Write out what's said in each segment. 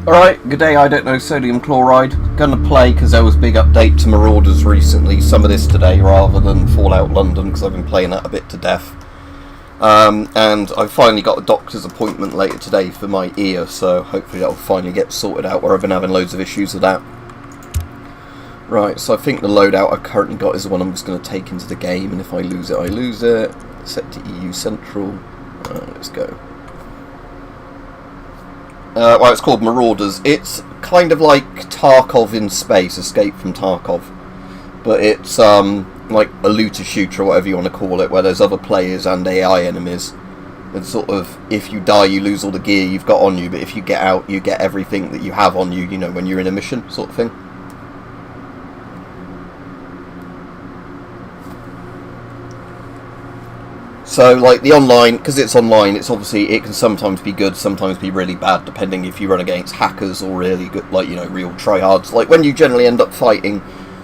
Alright, good day, I don't know, sodium chloride. Gonna play because there was a big update to Marauders recently, some of this today rather than Fallout London because I've been playing that a bit to death. And I've finally got a doctor's appointment later today for my ear, so hopefully that'll finally get sorted out where I've been having loads of issues with that. Right, so I think the loadout I've currently got is the one I'm just going to take into the game, and if I lose it, I lose it. Set to EU Central. Let's go. Well, it's called Marauders. It's kind of like Tarkov in space, Escape from Tarkov. But it's like a looter shooter or whatever you want to call it, where there's other players and AI enemies. And sort of, if you die, you lose all the gear you've got on you, but if you get out, you get everything that you have on you, you know, when you're in a mission, sort of thing. So, like, the online, because it's online, it's obviously, it can sometimes be good, sometimes be really bad, depending if you run against hackers or really good, like, you know, real tryhards. Like, when you generally end up fighting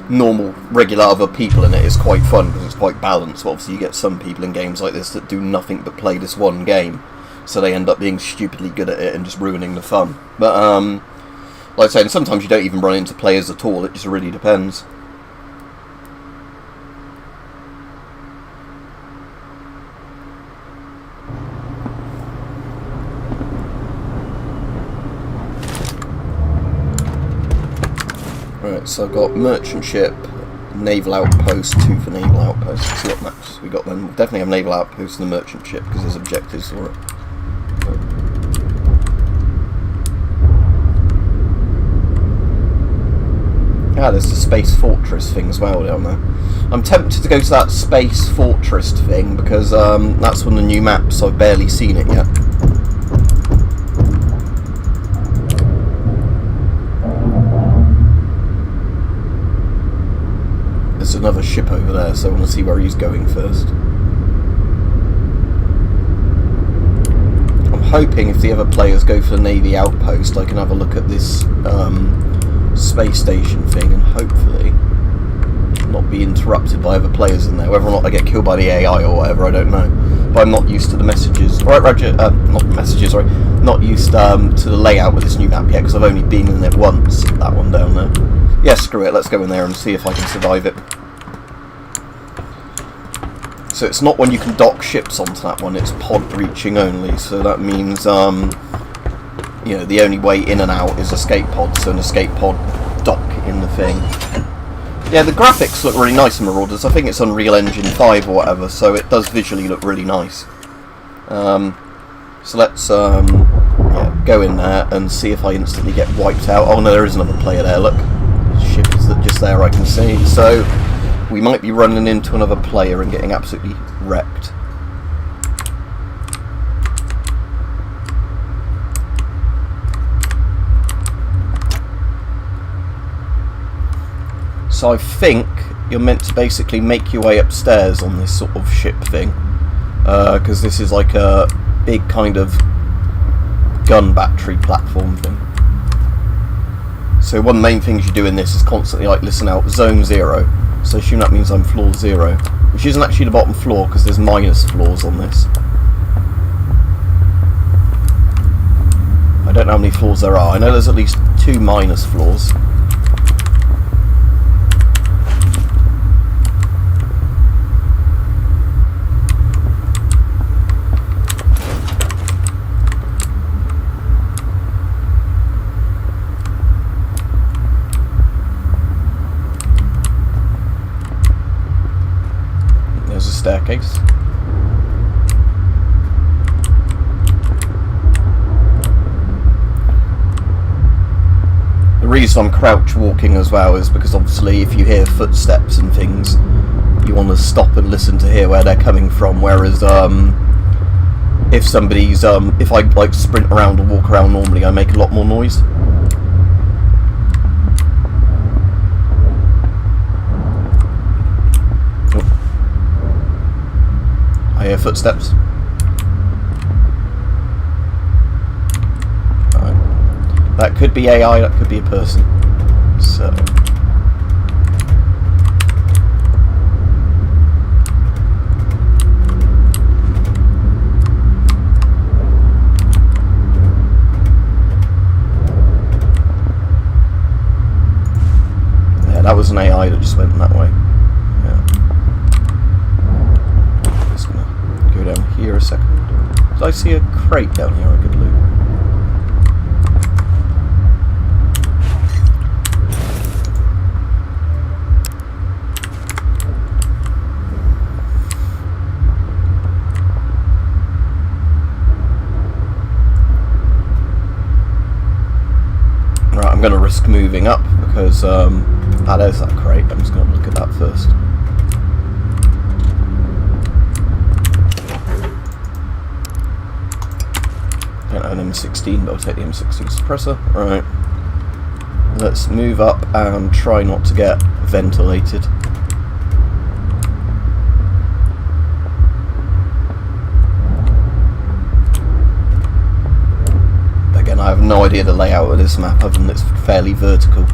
normal, regular other people in it, it's quite fun, because it's quite balanced. But obviously, you get some people in games like this that do nothing but play this one game, so they end up being stupidly good at it and just ruining the fun. But, like I say, and sometimes you don't even run into players at all, it just really depends. Right, so I've got merchant ship, naval outpost, 2 for naval outpost. Let's see what maps we got then. We'll definitely have naval outpost and the merchant ship because there's objectives for it. Ah, there's the space fortress thing as well down there. I'm tempted to go to that space fortress thing because that's one of the new maps. I've barely seen it yet. There's another ship over there, so I want to see where he's going first. I'm hoping if the other players go for the Navy outpost, I can have a look at this space station thing and hopefully not be interrupted by other players in there. Whether or not I get killed by the AI or whatever, I don't know. But I'm not used to the messages. Right, Roger. Not messages, sorry. Not used to the layout with this new map yet because I've only been in it once. That one down there. Yeah, screw it, let's go in there and see if I can survive it. So it's not when you can dock ships onto that one, it's pod breaching only, so that means, you know, the only way in and out is escape pods, so an escape pod dock in the thing. Yeah, the graphics look really nice in Marauders. I think it's Unreal Engine 5 or whatever, so it does visually look really nice. So let's yeah, go in there and see if I instantly get wiped out. Oh no, there is another player there, look. Ship is just there, I can see. So we might be running into another player and getting absolutely wrecked. So I think you're meant to basically make your way upstairs on this sort of ship thing. Because this is like a big kind of gun battery platform thing. So one of the main things you do in this is constantly like listen out, zone 0. So I assume that means I'm floor 0. Which isn't actually the bottom floor because there's minus floors on this. I don't know how many floors there are. I know there's at least 2 minus floors. There's a staircase. The reason I'm crouch walking as well is because obviously if you hear footsteps and things, you want to stop and listen to hear where they're coming from, whereas if somebody's if I like sprint around or walk around normally, I make a lot more noise. I hear footsteps. Right. That could be AI, that could be a person. So was an AI that just went that way. Yeah. Just gonna go down here a second. Did I see a crate down here I could loot? Right, I'm going to risk moving up because, there's that crate. I'm just going to look at that first. Don't have an M16, but I'll take the M16 suppressor. Right. Let's move up and try not to get ventilated. Again, I have no idea the layout of this map other than it's fairly vertical.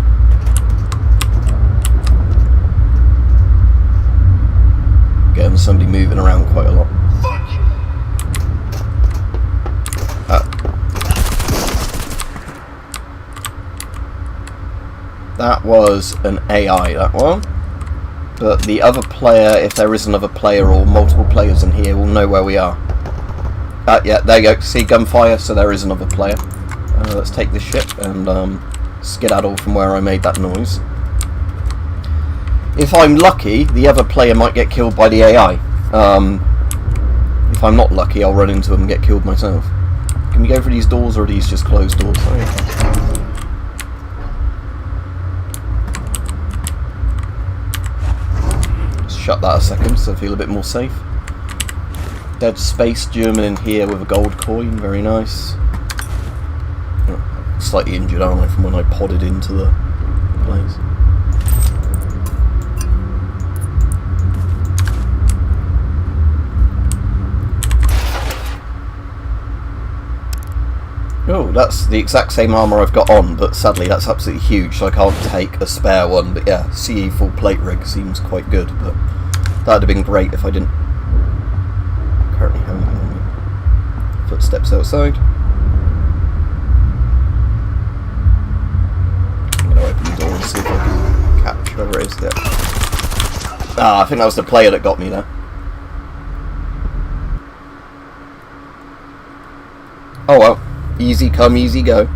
Getting somebody moving around quite a lot. That was an AI, that one. But the other player, if there is another player or multiple players in here, will know where we are. Yeah, there you go. See gunfire, so there is another player. Let's take this ship and skedaddle from where I made that noise. If I'm lucky, the other player might get killed by the AI. If I'm not lucky, I'll run into them and get killed myself. Can we go for these doors, or are these just closed doors? Shut that a second so I feel a bit more safe. Dead Space German in here with a gold coin, very nice. Oh, slightly injured, aren't I, from when I podded into the place. Oh, that's the exact same armour I've got on, but sadly that's absolutely huge, so I can't take a spare one. But yeah, CE full plate rig seems quite good, but that would have been great if I didn't currently have anything on me. Footsteps outside. I'm going to open the door and see if I can catch whoever it is there. I think that was the player that got me there. Oh well. Easy come, easy go.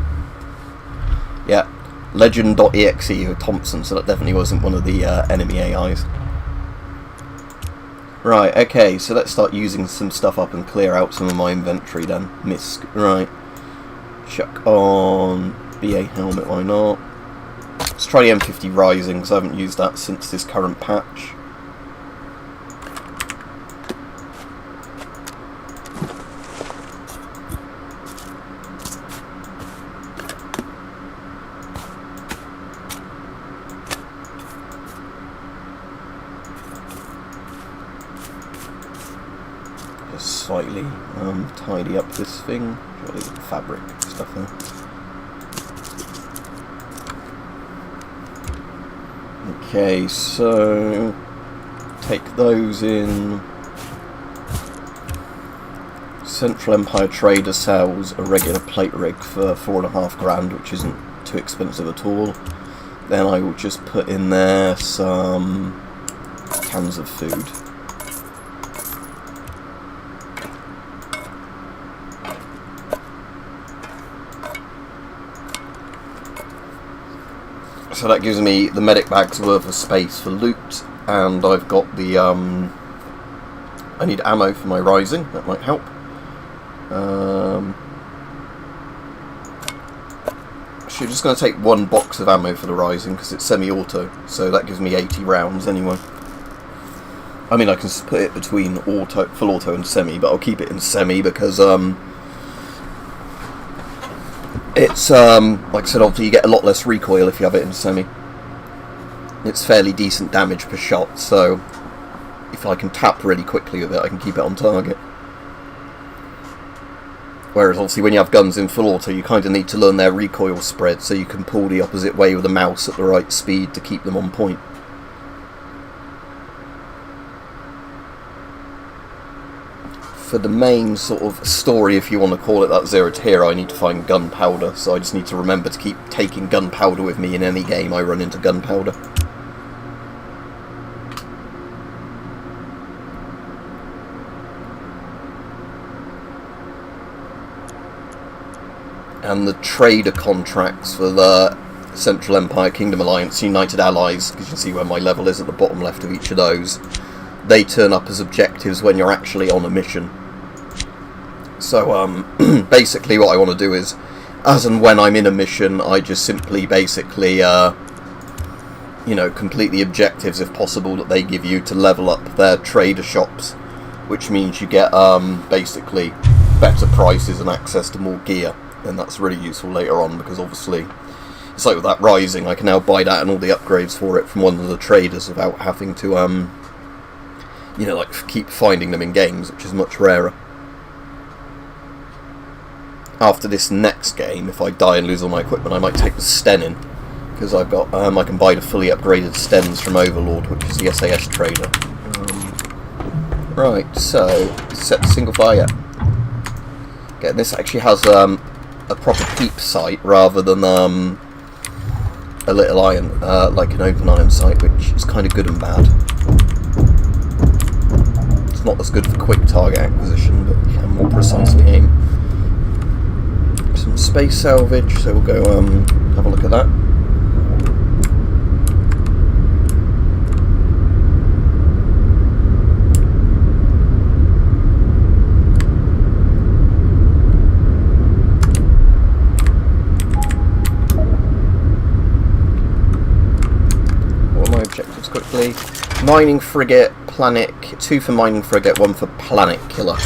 Yeah, legend.exe with Thompson, so that definitely wasn't one of the enemy AIs. Right, okay, so let's start using some stuff up and clear out some of my inventory then. Misc, right. Chuck on BA helmet, why not? Let's try the M50 Rising, because I haven't used that since this current patch. Slightly tidy up this thing. Surely the fabric stuff there. Okay, so take those in. Central Empire Trader sells a regular plate rig for $4.5 grand, which isn't too expensive at all. Then I will just put in there some cans of food. So that gives me the medic bag's worth of space for loot, and I've got the, I need ammo for my Rising, that might help. Actually, I'm just going to take one box of ammo for the Rising, because it's semi-auto, so that gives me 80 rounds anyway. I mean, I can split it between auto, full auto and semi, but I'll keep it in semi because, it's, like I said, obviously you get a lot less recoil if you have it in semi. It's fairly decent damage per shot, so if I can tap really quickly with it, I can keep it on target. Whereas obviously when you have guns in full auto, you kind of need to learn their recoil spread, so you can pull the opposite way with the mouse at the right speed to keep them on point. For the main sort of story, if you want to call it that, Zero tier, I need to find gunpowder, so I just need to remember to keep taking gunpowder with me in any game I run into gunpowder. and the trader contracts for the Central Empire Kingdom Alliance, United Allies, because you can see where my level is at the bottom left of each of those, they turn up as objectives when you're actually on a mission. So basically what I want to do is, as and when I'm in a mission, I just simply basically complete the objectives if possible that they give you to level up their trader shops, which means you get basically better prices and access to more gear, and that's really useful later on, because obviously it's like with that Rising, I can now buy that and all the upgrades for it from one of the traders without having to keep finding them in games, which is much rarer. After this next game, if I die and lose all my equipment, I might take the Sten in, because I've got I can buy the fully upgraded Stens from Overlord, which is the SAS trader. Right, so set the single fire. Okay, this actually has a proper peep sight rather than a little iron, like an open iron sight, which is kind of good and bad. It's not as good for quick target acquisition, but you can more precisely aim. Some space salvage, so we'll go have a look at that. What are my objectives quickly? Mining frigate, planet, 2 for mining frigate, 1 for planet killer.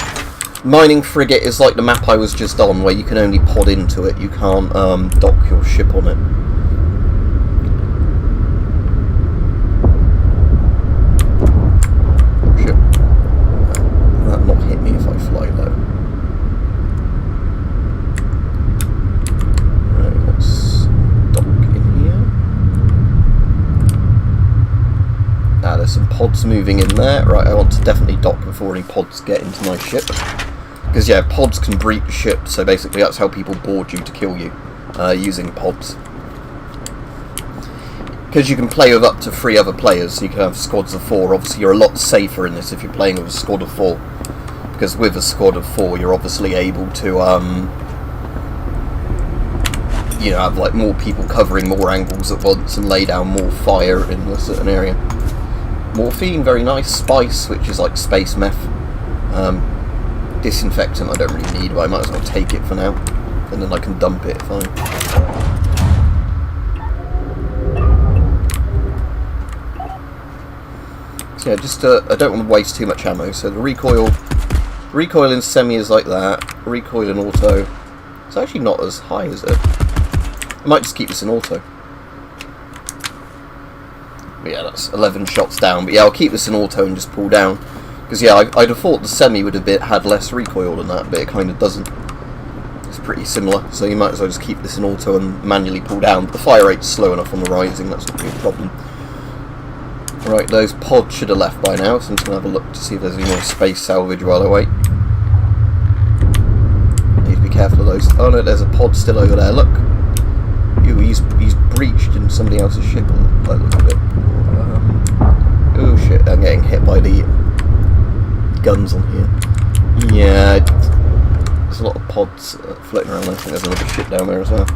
Mining frigate is like the map I was just on, where you can only pod into it, you can't dock your ship on it. Ship. That not hit me if I fly low. Right, let's dock in here. There's some pods moving in there. Right, I want to definitely dock before any pods get into my ship. Because, yeah, pods can breach ships, so basically that's how people board you to kill you, using pods. Because you can play with up to 3 other players, so you can have squads of 4. Obviously, you're a lot safer in this if you're playing with a squad of 4. Because with a squad of 4, you're obviously able to, have, like, more people covering more angles at once and lay down more fire in a certain area. Morphine, very nice. Spice, which is like space meth. Disinfectant I don't really need, but I might as well take it for now, and then I can dump it if I... So yeah, just I don't want to waste too much ammo, so the recoil in semi is like that, recoil in auto, it's actually not as high as it. I might just keep this in auto. But yeah, that's 11 shots down, but yeah, I'll keep this in auto and just pull down. Because yeah, I'd have thought the semi would have had less recoil than that, but it kind of doesn't. It's pretty similar, so you might as well just keep this in auto and manually pull down. But the fire rate's slow enough on the Rising, that's not really a problem. Right, those pods should have left by now, so I'm just going to have a look to see if there's any more space salvage while I wait. Need to be careful of those. Oh no, there's a pod still over there, look. Ew, he's breached in somebody else's ship by the look of it. Oh shit, I'm getting hit by the guns on here. Yeah, there's a lot of pods floating around. I think there's another ship down there as well.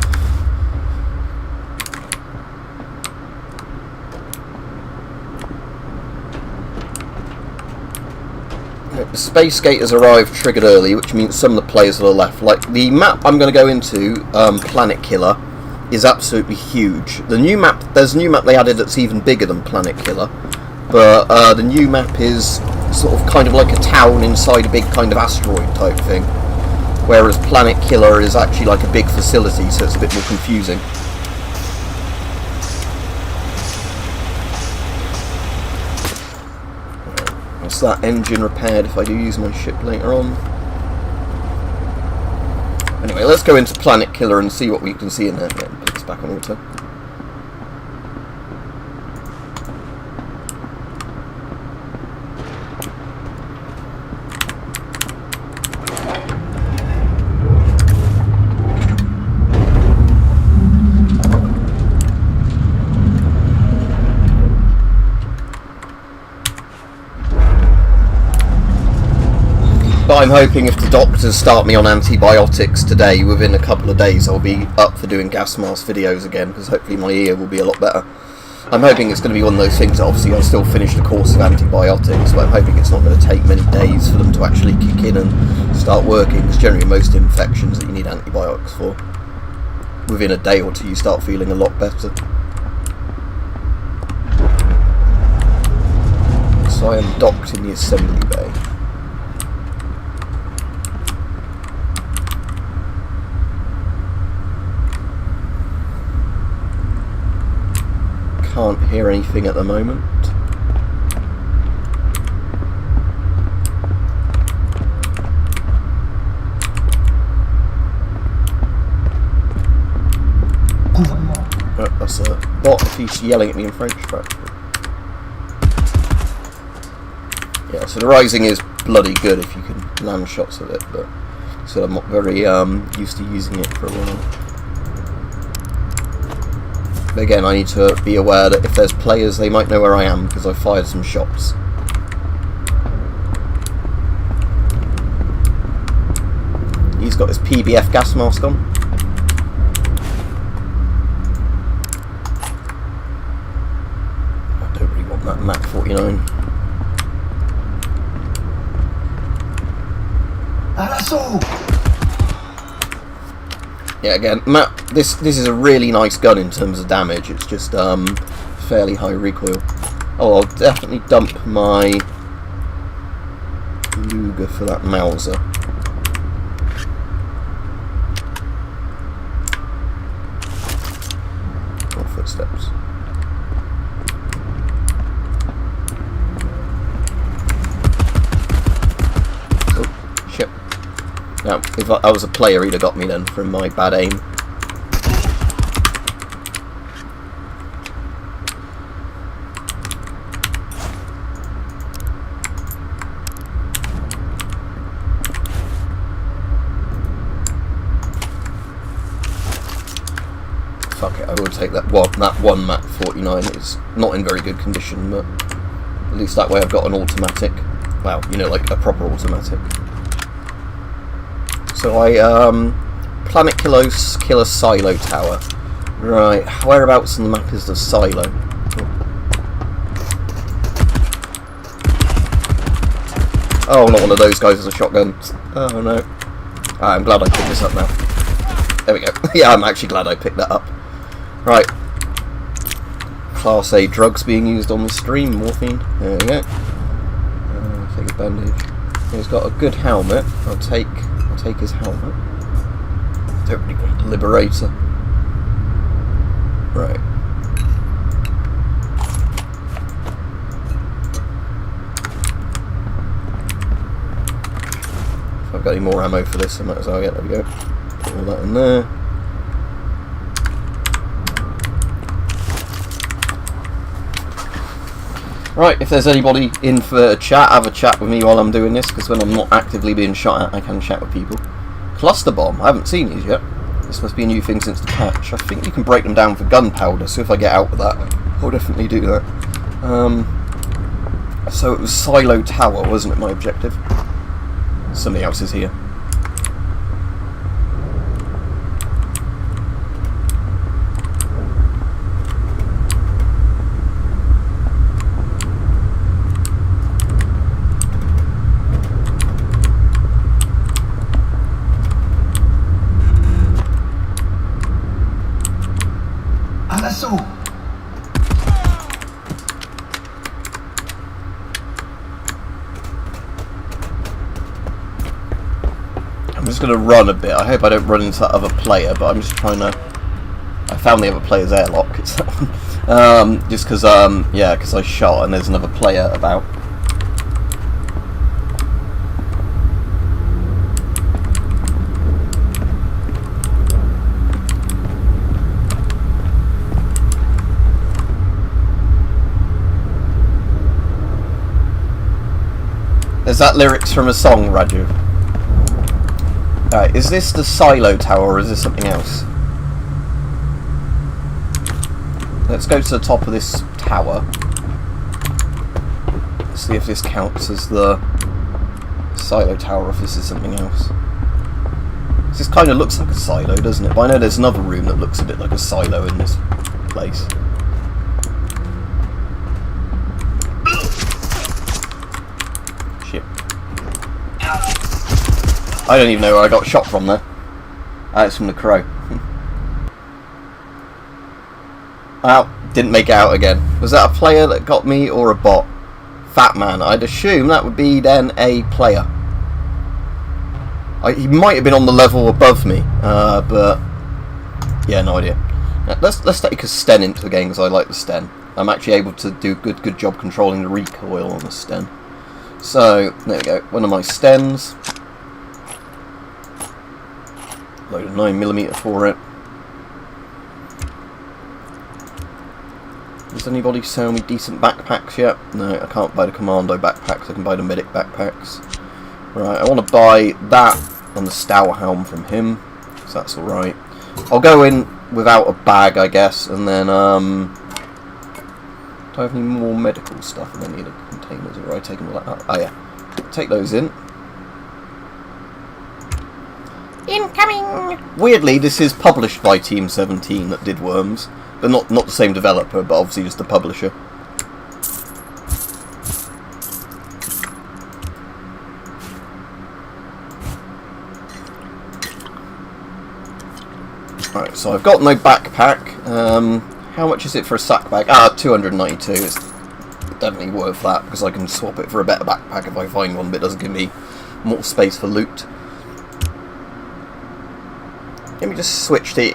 The space gate has arrived triggered early, which means some of the players will have left. Like the map I'm going to go into, Planet Killer, is absolutely huge. The new map, there's a new map they added that's even bigger than Planet Killer, but the new map is sort of kind of like a town inside a big kind of asteroid type thing, whereas Planet Killer is actually like a big facility, so it's a bit more confusing. What's that engine repaired if I do use my ship later on? Anyway, let's go into Planet Killer and see what we can see in there. Yeah, put this back on auto. But I'm hoping if the doctors start me on antibiotics today, within a couple of days I'll be up for doing gas mask videos again, because hopefully my ear will be a lot better. I'm hoping it's going to be one of those things that obviously I'll still finish the course of antibiotics, but I'm hoping it's not going to take many days for them to actually kick in and start working, because generally most infections that you need antibiotics for, within a day or two you start feeling a lot better. So I am docked in the assembly bay. Can't hear anything at the moment. Oh, that's a bot if he's yelling at me in French, practically. Yeah, so the rising is bloody good if you can land shots of it, but so I'm not very used to using it for a while. But again, I need to be aware that if there's players, they might know where I am because I fired some shots. He's got his PBF gas mask on. I don't really want that Mac 49. Yeah, again, this is a really nice gun in terms of damage. It's just fairly high recoil. Oh, I'll definitely dump my Luger for that Mauser. More footsteps. Oh, shit. Now, if I was a player, he'd have got me then from my bad aim. Fuck it, I will take that. Well, that one Mac 49 is not in very good condition, but at least that way I've got an automatic. Well, you know, like a proper automatic. So Planet Killer Silo Tower. Right, whereabouts on the map is the silo? Oh, not one of those guys with a shotgun. Oh no. I'm glad I picked this up now. There we go. Yeah, I'm actually glad I picked that up. Right. Class A drugs being used on the stream, morphine. There we go. Take a bandage. He's got a good helmet. I'll take his helmet. Don't really want the Liberator. Right. If I've got any more ammo for this, I might as well get. There we go. Put all that in there. Right, if there's anybody in for a chat, have a chat with me while I'm doing this, because when I'm not actively being shot at, I can chat with people. Cluster bomb, I haven't seen these yet. This must be a new thing since the patch. I think you can break them down for gunpowder, so if I get out with that, I'll definitely do that. So it was Silo Tower, wasn't it, my objective? Somebody else is here. I'm just going to run a bit. I hope I don't run into that other player, but I'm just trying to... I found the other player's airlock. It's that one. Just because, yeah, because I shot and there's another player about. Is that lyrics from a song, Raju? Alright, is this the Silo Tower or is this something else? Let's go to the top of this tower. See if this counts as the silo tower, if this is something else. This kind of looks like a silo, doesn't it? But I know there's another room that looks a bit like a silo in this place. Shit. I don't even know where I got shot from there. It's from the crow. Well, didn't make it out again. Was that a player that got me or a bot? Fat man. I'd assume that would be then a player. He might have been on the level above me, but yeah, no idea. Now, let's take a Sten into the game because I like the Sten. I'm actually able to do a good job controlling the recoil on the Sten. So there we go. One of my Stens. Load a 9mm for it. Does anybody sell me decent backpacks yet? No, I can't buy the commando backpacks. I can buy the medic backpacks. Right, I want to buy that and the Stour helm from him, so that's alright. I'll go in without a bag, I guess, and then, do I have any more medical stuff in any of the containers, or have I taken all that out? Oh yeah, take those in. Incoming! Weirdly, this is published by Team 17 that did Worms, but not the same developer, but obviously just the publisher. Right, so I've got no backpack. How much is it for a sack bag? 292. It's definitely worth that because I can swap it for a better backpack if I find one, but it doesn't give me more space for loot. Let me just switch to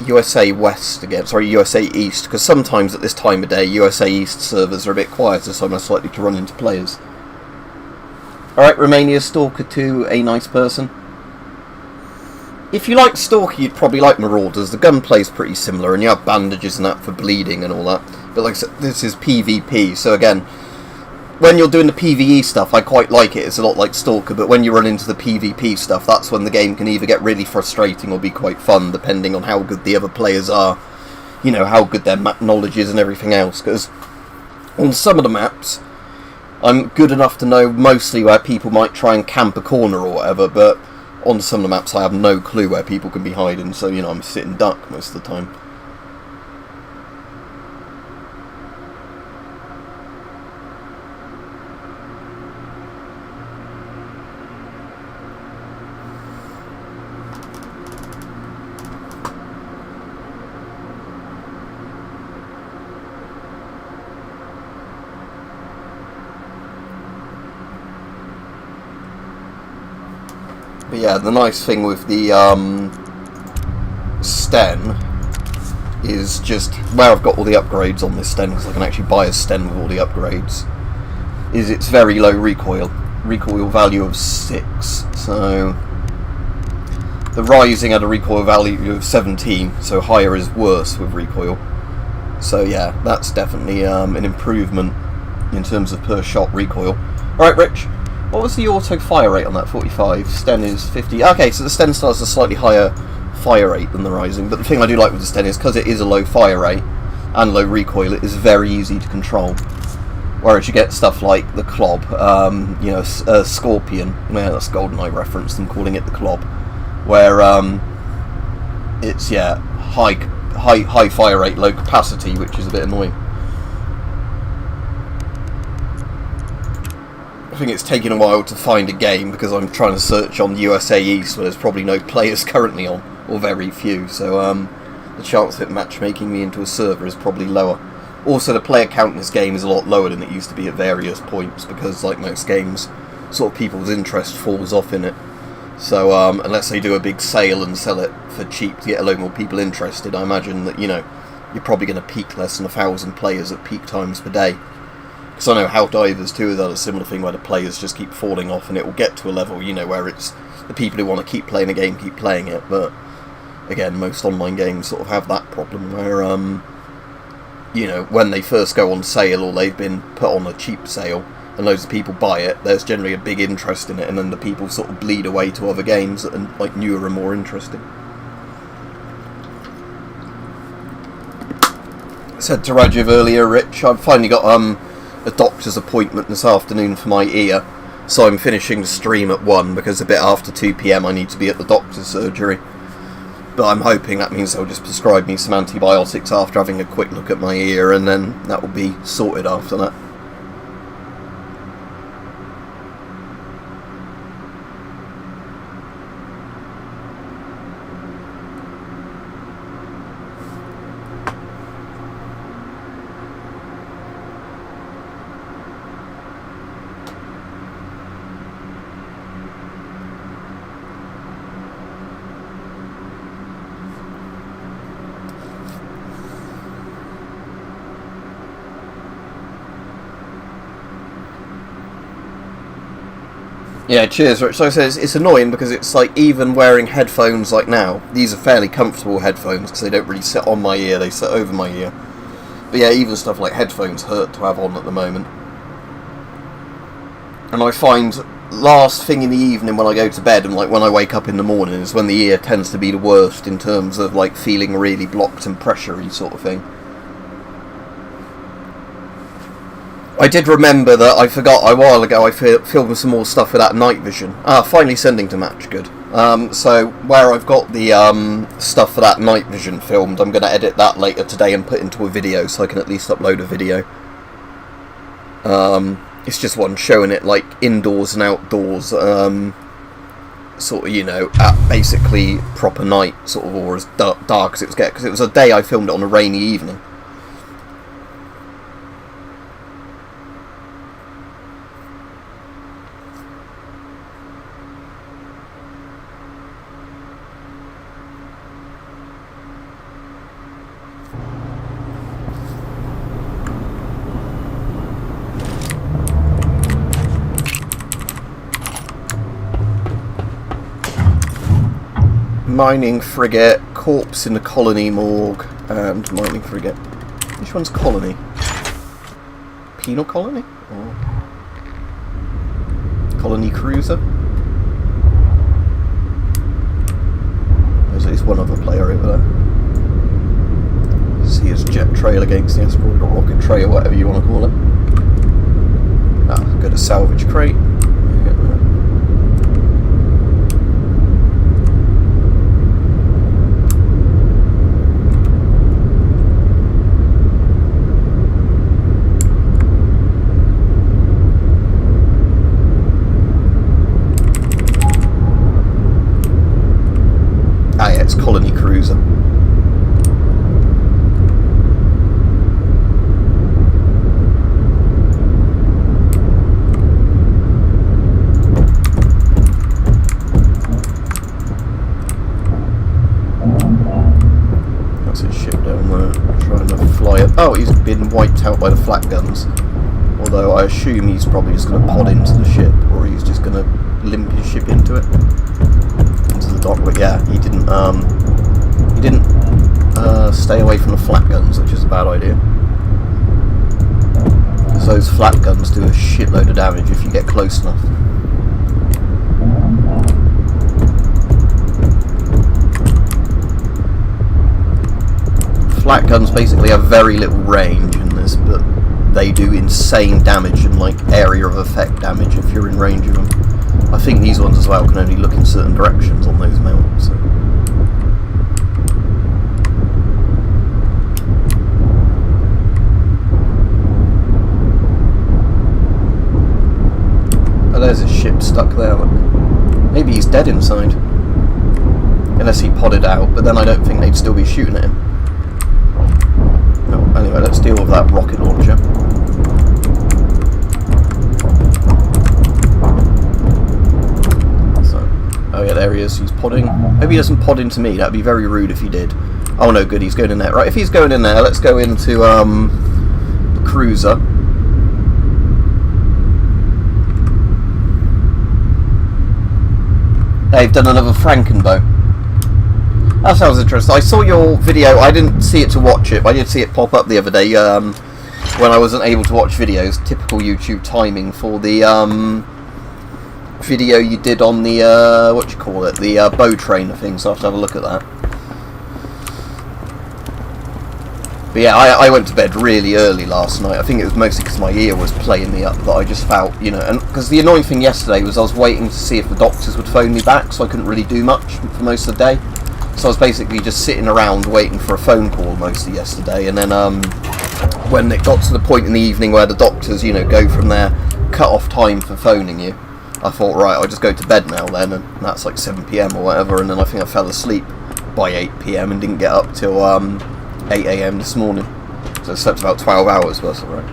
USA West again. Sorry, USA East, because sometimes at this time of day, USA East servers are a bit quieter, so I'm most likely to run into players. Alright, Romania Stalker 2, a nice person. If you like Stalker, you'd probably like Marauders. The gunplay's pretty similar, and you have bandages and that for bleeding and all that. But like I said, this is PvP, so again, when you're doing the PvE stuff, I quite like it. It's a lot like Stalker, but when you run into the PvP stuff, that's when the game can either get really frustrating or be quite fun, depending on how good the other players are. You know, how good their map knowledge is and everything else. Because on some of the maps, I'm good enough to know mostly where people might try and camp a corner or whatever, but on some of the maps I have no clue where people can be hiding, so, you know, I'm sitting duck most of the time. But yeah, the nice thing with the Sten is just where I've got all the upgrades on this Sten, because I can actually buy a Sten with all the upgrades, is its very low recoil value of 6. So the Rising had a recoil value of 17, so higher is worse with recoil. So yeah, that's definitely an improvement in terms of per shot recoil. Alright, Rich. What was the auto fire rate on that 45? Sten is 50. Okay, so the Sten still has a slightly higher fire rate than the Rising, but the thing I do like with the Sten is because it is a low fire rate and low recoil, it is very easy to control. Whereas you get stuff like the Clob, you know, Scorpion, yeah, that's GoldenEye reference, them calling it the Clob, where it's, yeah, high fire rate, low capacity, which is a bit annoying. I think it's taken a while to find a game because I'm trying to search on USA East where there's probably no players currently on, or very few, so the chance of it matchmaking me into a server is probably lower. Also, the player count in this game is a lot lower than it used to be at various points because, like most games, sort of people's interest falls off in it. So unless they do a big sale and sell it for cheap to get a load more people interested, I imagine that, you know, you're probably going to peak less than 1,000 players at peak times per day. Because I know Helldivers 2 has done a similar thing where the players just keep falling off, and it will get to a level, you know, where it's the people who want to keep playing a game keep playing it. But again, most online games sort of have that problem where, you know, when they first go on sale or they've been put on a cheap sale and loads of people buy it, there's generally a big interest in it, and then the people sort of bleed away to other games that are like newer and more interesting. I said to Rajiv earlier, Rich, I've finally got a doctor's appointment this afternoon for my ear, so I'm finishing the stream at 1 because a bit after 2 PM I need to be at the doctor's surgery. But I'm hoping that means they'll just prescribe me some antibiotics after having a quick look at my ear, and then that will be sorted after that. Yeah, cheers, Rich. So I said it's annoying because it's like, even wearing headphones like now, these are fairly comfortable headphones because they don't really sit on my ear, they sit over my ear. But yeah, even stuff like headphones hurt to have on at the moment. And I find last thing in the evening when I go to bed and like when I wake up in the morning is when the ear tends to be the worst in terms of like feeling really blocked and pressury sort of thing. I did remember that I forgot a while ago I filmed some more stuff with that night vision. Finally sending to Match, good. So where I've got the stuff for that night vision filmed, I'm going to edit that later today and put into a video so I can at least upload a video. It's just one showing it like indoors and outdoors, sort of, you know, at basically proper night, sort of, or as dark as it was because it was a day I filmed it on a rainy evening. Mining frigate, corpse in the colony morgue, and mining frigate. Which one's colony? Penal colony? Or colony cruiser? There's at least one other player over there. See his jet trail against the asteroid, or rocket trail, whatever you want to call it. Go to salvage crate. It's colony cruiser. That's his ship down there, trying to fly it. Oh, he's been wiped out by the flak guns. Although I assume he's probably just going to pod into the ship, or he's just going to limp his ship into it. But yeah, he didn't stay away from the flak guns, which is a bad idea. Because those flak guns do a shitload of damage if you get close enough. Flak guns basically have very little range in this, but they do insane damage and like area of effect damage if you're in range of them. I think these ones as well can only look in certain directions on those mounts. So. Oh, there's a ship stuck there, look. Maybe he's dead inside. Unless he podded out, but then I don't think they'd still be shooting at him. No, anyway, let's deal with that rocket launcher. Oh yeah, there he is, he's podding. Maybe he doesn't pod into me, that'd be very rude if he did. Oh no, good, he's going in there. Right, if he's going in there, let's go into the cruiser. They've done another Frankenbow. That sounds interesting. I saw your video, I didn't see it to watch it, but I did see it pop up the other day when I wasn't able to watch videos. Typical YouTube timing for the video you did on the the bow trainer thing, so I have to have a look at that. But yeah, I went to bed really early last night. I think it was mostly because my ear was playing me up that I just felt, you know, and because the annoying thing yesterday was I was waiting to see if the doctors would phone me back, so I couldn't really do much for most of the day. So I was basically just sitting around waiting for a phone call most of yesterday, and then when it got to the point in the evening where the doctors, you know, go from their cut-off time for phoning you, I thought, right, I'll just go to bed now then, and that's like 7 PM or whatever, and then I think I fell asleep by 8 PM and didn't get up till 8 AM this morning. So I slept about 12 hours, but that's alright.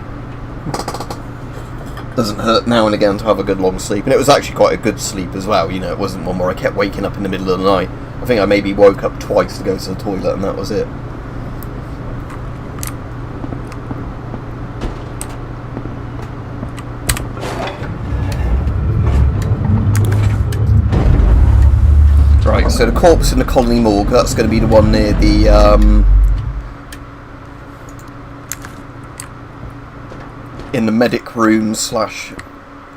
Doesn't hurt now and again to have a good long sleep, and it was actually quite a good sleep as well, you know, it wasn't one where I kept waking up in the middle of the night. I think I maybe woke up twice to go to the toilet and that was it. Right, so the corpse in the Colony Morgue, that's going to be the one near the, in the medic room /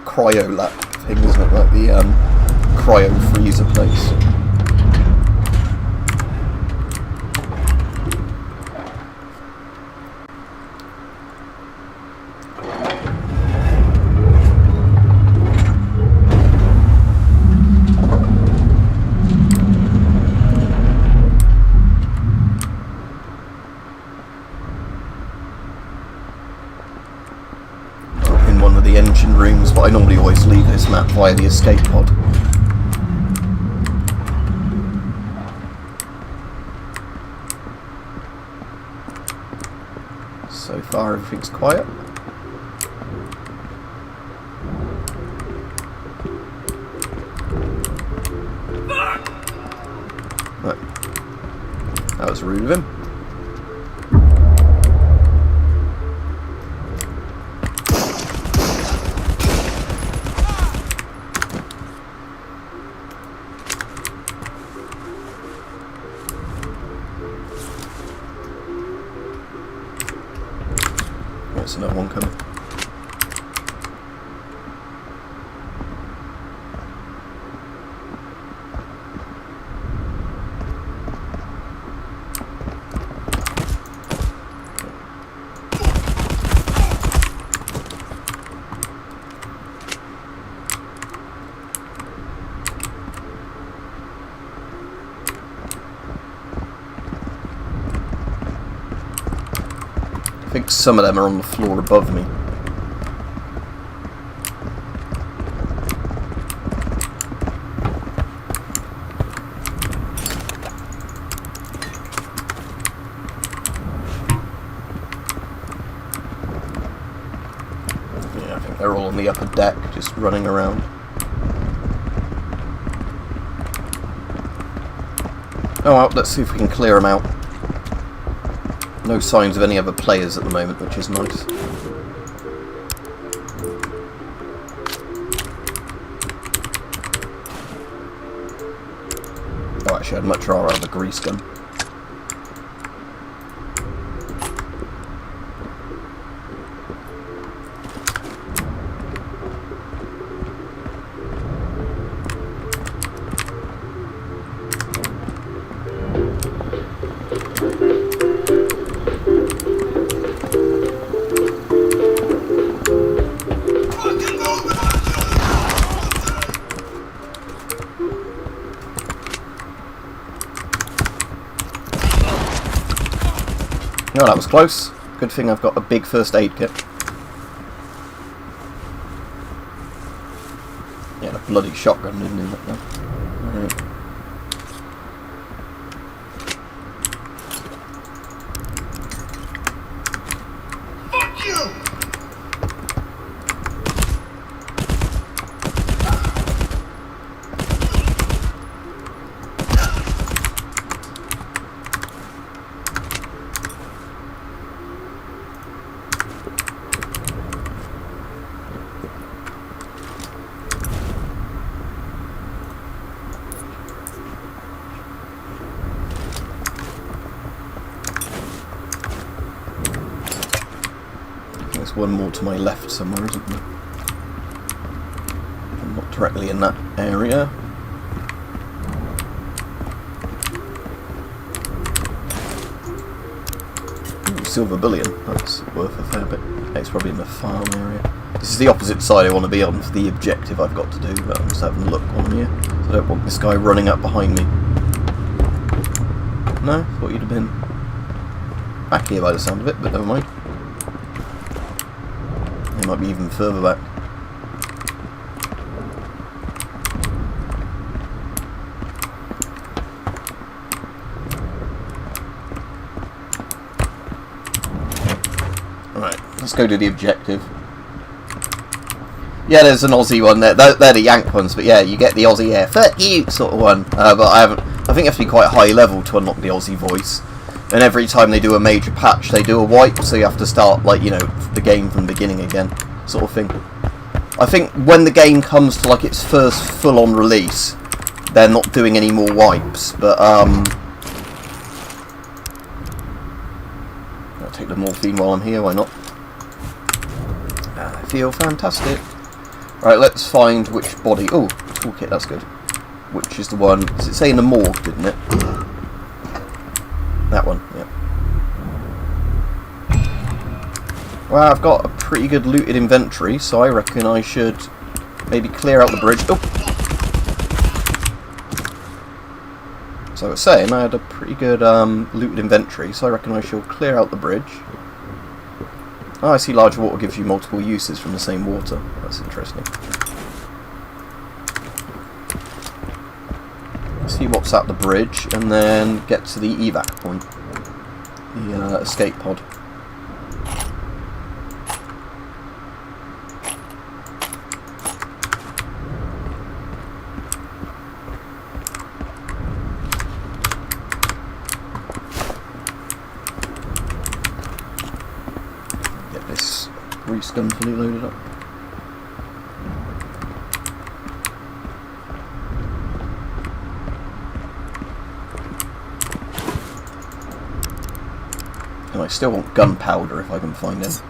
cryo lab thing, isn't it? Like the, cryo freezer place. Engine rooms, but I normally always leave this map via the escape pod. So far everything's quiet. Right. That was rude of him. There's another one coming. I think some of them are on the floor above me. Yeah, I think they're all on the upper deck, just running around. Oh well, let's see if we can clear them out. No signs of any other players at the moment, which is nice. Oh, actually, I'd much rather have a grease gun. Oh, that was close. Good thing I've got a big first aid kit. Yeah, a bloody shotgun, didn't he? Right. Fuck you! There's one more to my left somewhere, isn't there? I'm not directly in that area. Ooh, silver bullion. That's worth a fair bit. It's probably in the farm area. This is the opposite side I want to be on for the objective I've got to do, but I'm just having a look on here. So I don't want this guy running up behind me. No? Thought you'd have been back here by the sound of it, but never mind. It might be even further back. Alright, let's go to the objective. Yeah, there's an Aussie one there. They're the Yank ones, but yeah, you get the Aussie air, fuck you sort of one. But I think you have to be quite high level to unlock the Aussie voice. And every time they do a major patch, they do a wipe, so you have to start, like, you know, the game from the beginning again, sort of thing. I think when the game comes to, like, its first full-on release, they're not doing any more wipes, but, I'll take the morphine while I'm here, why not? I feel fantastic. Right, let's find which body... Oh, toolkit, that's good. Which is the one... Does it say in the morgue, didn't it? That one, yeah. Well, I've got a pretty good looted inventory, so I reckon I should maybe clear out the bridge. Oh! So I was saying, I had a pretty good looted inventory, so I reckon I shall clear out the bridge. Oh, I see large water gives you multiple uses from the same water. That's interesting. See what's at the bridge, and then get to the evac point. The escape pod. Get this grease gun fully loaded up. And I still want gunpowder if I can find it.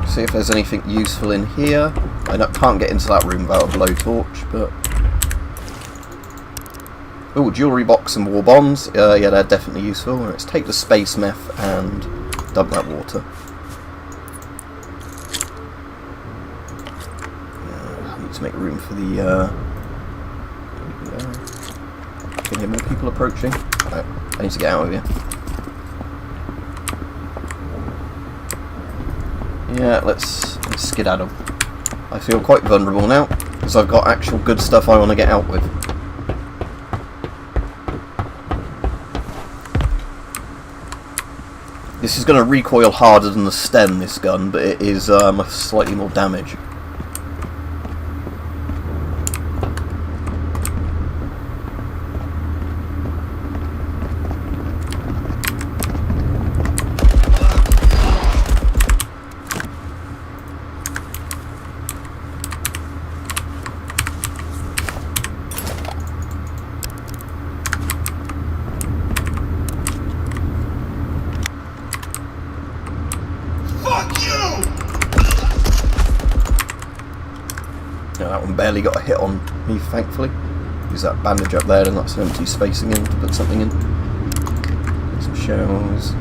See if there's anything useful in here. I can't get into that room without a blowtorch, but... Oh, jewellery box and war bonds. Yeah, they're definitely useful. Let's take the space meth and dump that water. I need to make room for the... Can hear more people approaching. Right, I need to get out of here. Yeah, let's skedaddle. I feel quite vulnerable now, because I've got actual good stuff I want to get out with. This is going to recoil harder than the stem, this gun, but it is slightly more damage. That one barely got a hit on me, thankfully. Use that bandage up there, and that's an empty spacing in to put something in. Get some shells.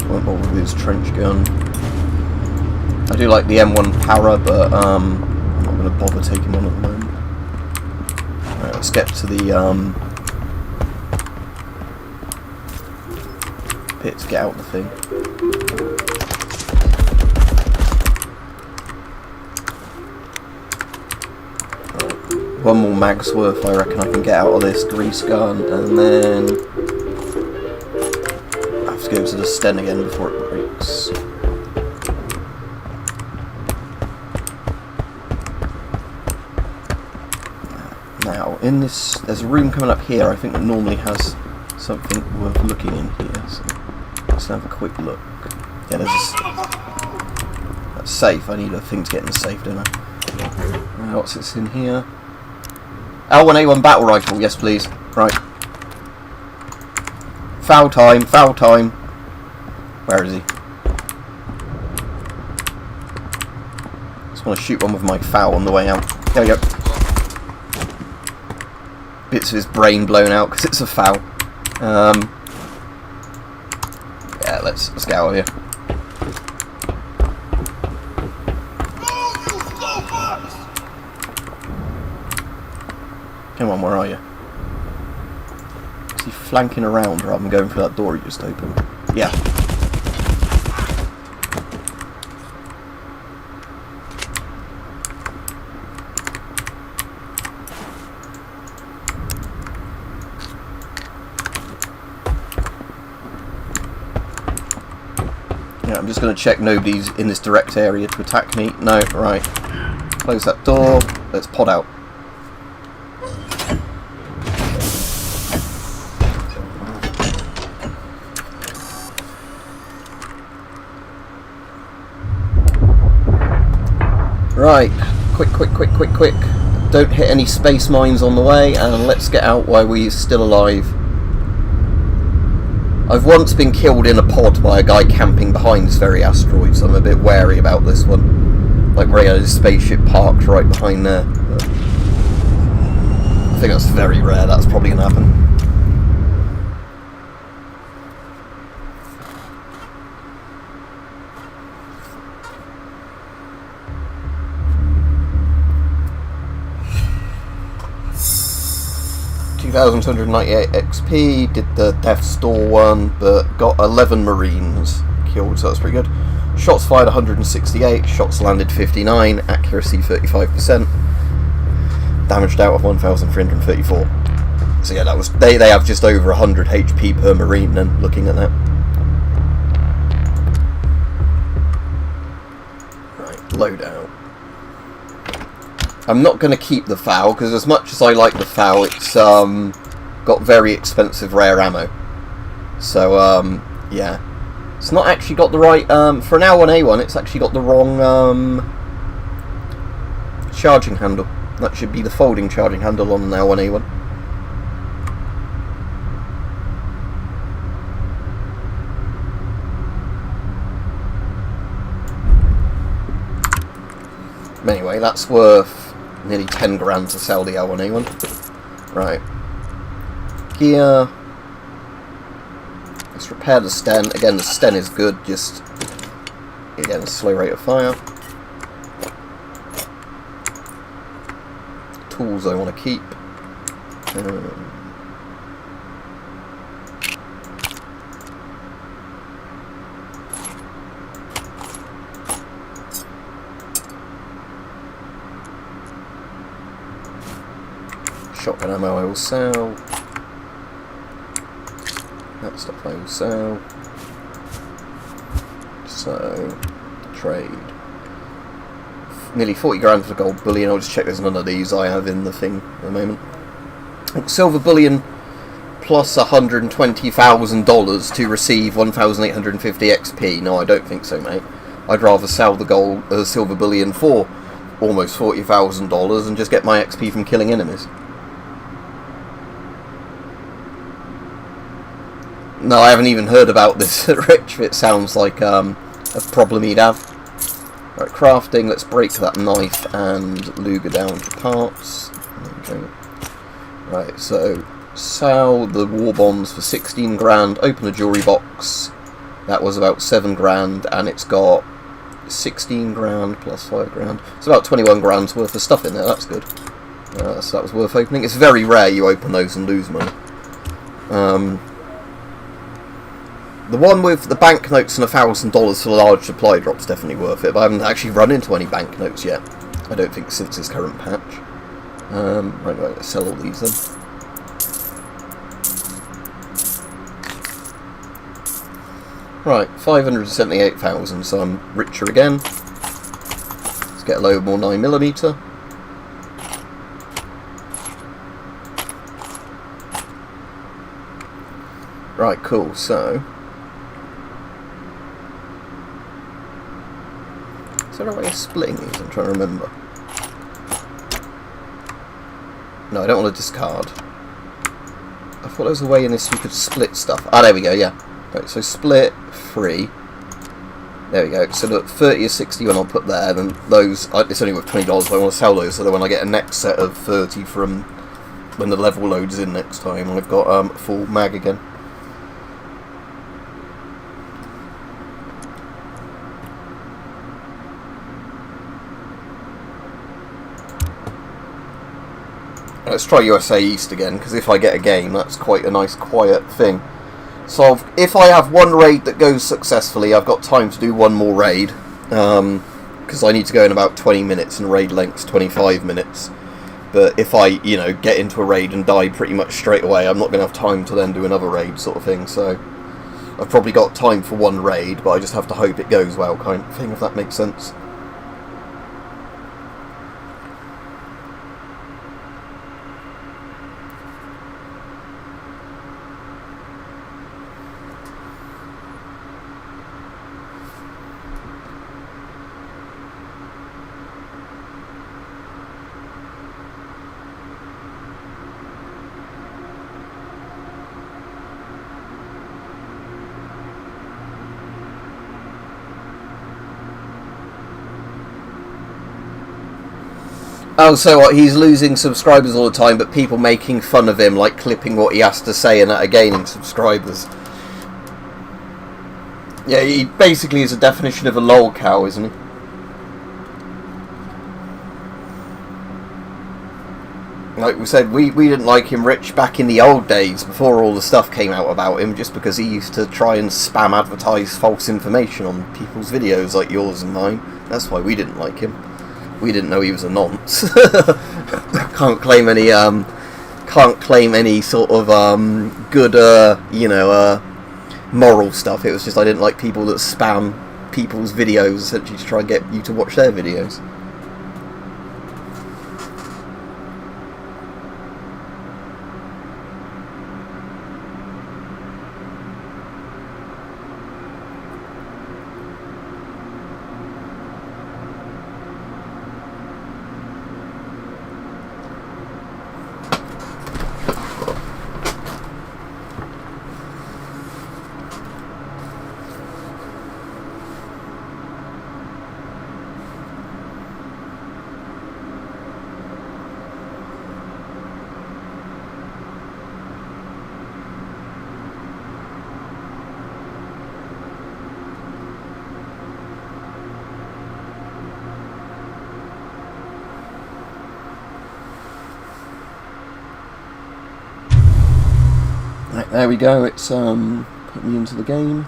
Won't bother with his trench gun. I do like the M1 Para, but I'm not going to bother taking one at the moment. Right, let's get to the pit to get out the thing. One more mag's worth I reckon I can get out of this grease gun, and then I have to go to the sten again before it breaks. Now, in this, there's a room coming up here I think that normally has something worth looking in here, so let's have a quick look. Yeah, there's a... That's safe, I need a thing to get in the safe, don't I? What's this in here? L1A1 battle rifle, yes please. Right. Foul time, foul time. Where is he? Just want to shoot one with my foul on the way out. There we go. Bits of his brain blown out because it's a foul. Yeah, let's get out of here. Come on, where are you? Is he flanking around rather than going through that door he just opened? Yeah. Yeah, I'm just going to check nobody's in this direct area to attack me. No, right. Close that door. Let's pod out. Right, quick. Don't hit any space mines on the way, and let's get out while we're still alive. I've once been killed in a pod by a guy camping behind this very asteroid, so I'm a bit wary about this one. Like where he had his spaceship parked right behind there. But I think that's very rare, that's probably going to happen. $2,298 XP, did the Death Store one, but got 11 Marines killed, so that's pretty good. Shots fired 168, shots landed 59, accuracy 35%, damaged out of 1,334. So yeah, that was they have just over 100 HP per Marine then, looking at that. Right, loadout. I'm not going to keep the FAL, because as much as I like the FAL, it's got very expensive rare ammo. So, yeah. It's not actually got the right... for an L1A1, it's actually got the wrong charging handle. That should be the folding charging handle on an L1A1. Anyway, that's worth nearly 10 grand to sell the L1A1. Right. Gear. Let's repair the Sten. Again, the Sten is good, just again, a slow rate of fire. Tools I want to keep. Shotgun ammo I will sell. That stuff I will sell. So, trade. Nearly 40 grand for gold bullion. I'll just check there's none of these I have in the thing at the moment. Silver bullion plus $120,000 to receive 1,850 XP. No, I don't think so, mate. I'd rather sell the silver bullion for almost $40,000 and just get my XP from killing enemies. No, I haven't even heard about this at Rich. It sounds like a problem he'd have. Right, crafting. Let's break that knife and Luger down to parts. Okay. Right, so sell the war bonds for 16 grand. Open a jewelry box. That was about 7 grand, and it's got 16 grand plus 5 grand. It's about 21 grand's worth of stuff in there. That's good. So that was worth opening. It's very rare you open those and lose money. The one with the banknotes and $1,000 for the large supply drop's definitely worth it, but I haven't actually run into any banknotes yet. I don't think since this current patch. Right, let's sell all these then. Right, 578,000, so I'm richer again. Let's get a load more 9mm. Right, cool, so... Is there a way of splitting these? I'm trying to remember. No, I don't want to discard. I thought there was a way in this we could split stuff. Ah, there we go, yeah. Right, so split 3. There we go. So look, 30 or 61 I'll put there, then those, it's only worth $20, but I want to sell those so that when I get a next set of 30 from when the level loads in next time, I've got a full mag again. Let's try USA East again, because if I get a game, that's quite a nice quiet thing. So if I have one raid that goes successfully, I've got time to do one more raid, because I need to go in about 20 minutes and raid length's 25 minutes. But if I, get into a raid and die pretty much straight away, I'm not going to have time to then do another raid sort of thing. So I've probably got time for one raid, but I just have to hope it goes well kind of thing, if that makes sense. Oh, so what, he's losing subscribers all the time, but people making fun of him, like clipping what he has to say and that are gaining subscribers. Yeah, he basically is a definition of a lol cow, isn't he? Like we said, we didn't like him, Rich, back in the old days, before all the stuff came out about him, just because he used to try and spam advertise false information on people's videos like yours and mine. That's why we didn't like him. We didn't know he was a nonce. Can't claim any sort of good moral stuff. It was just I didn't like people that spam people's videos essentially to try and get you to watch their videos. Right, there we go, it's put me into the game.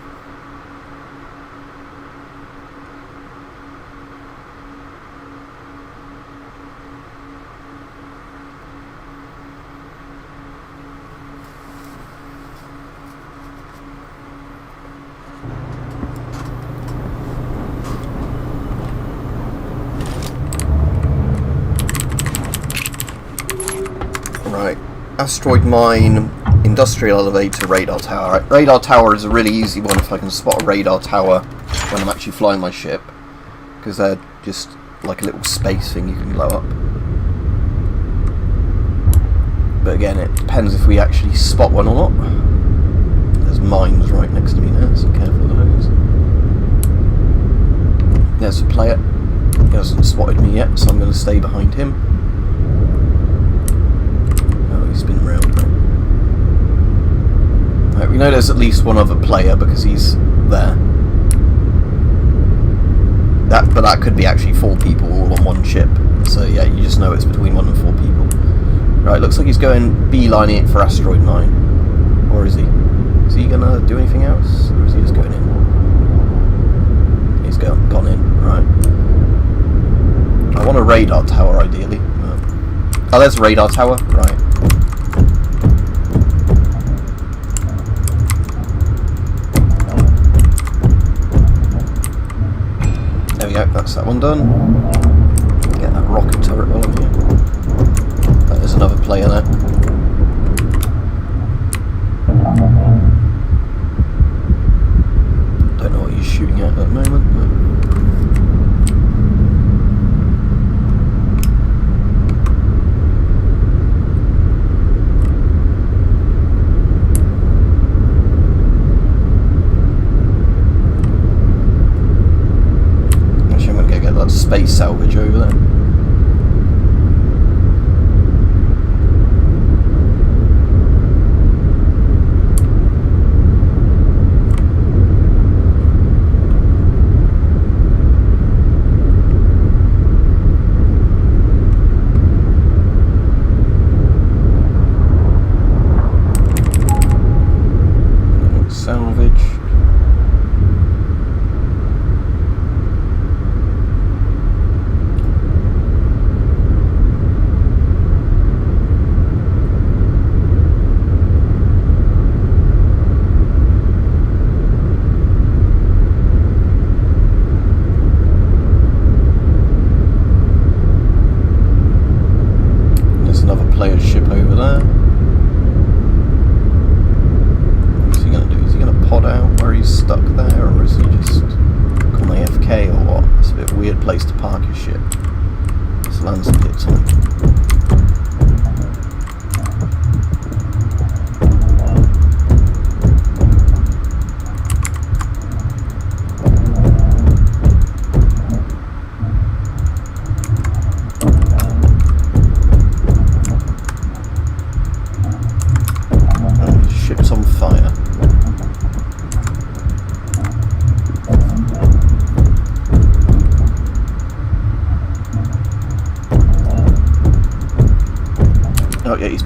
Right, asteroid mine, industrial elevator, radar tower. Right, radar tower is a really easy one if I can spot a radar tower when I'm actually flying my ship, because they're just like a little space thing you can blow up. But again, it depends if we actually spot one or not. There's mines right next to me now, so careful of those. There's a player. He hasn't spotted me yet, so I'm going to stay behind him. Oh, he's been round. Right, we know there's at least one other player because he's there. But that could be actually 4 people all on one ship. So yeah, you just know it's between 1 and 4 people. Right, looks like he's going beelining it for asteroid mine. Or is he? Is he gonna do anything else? Or is he just going in? He's gone in, right. I want a radar tower ideally. Oh, there's a radar tower, right. There we go, that's that one done. Get that rocket turret while I'm here. There's another player there. Don't know what he's shooting at the moment, but... space salvage over there.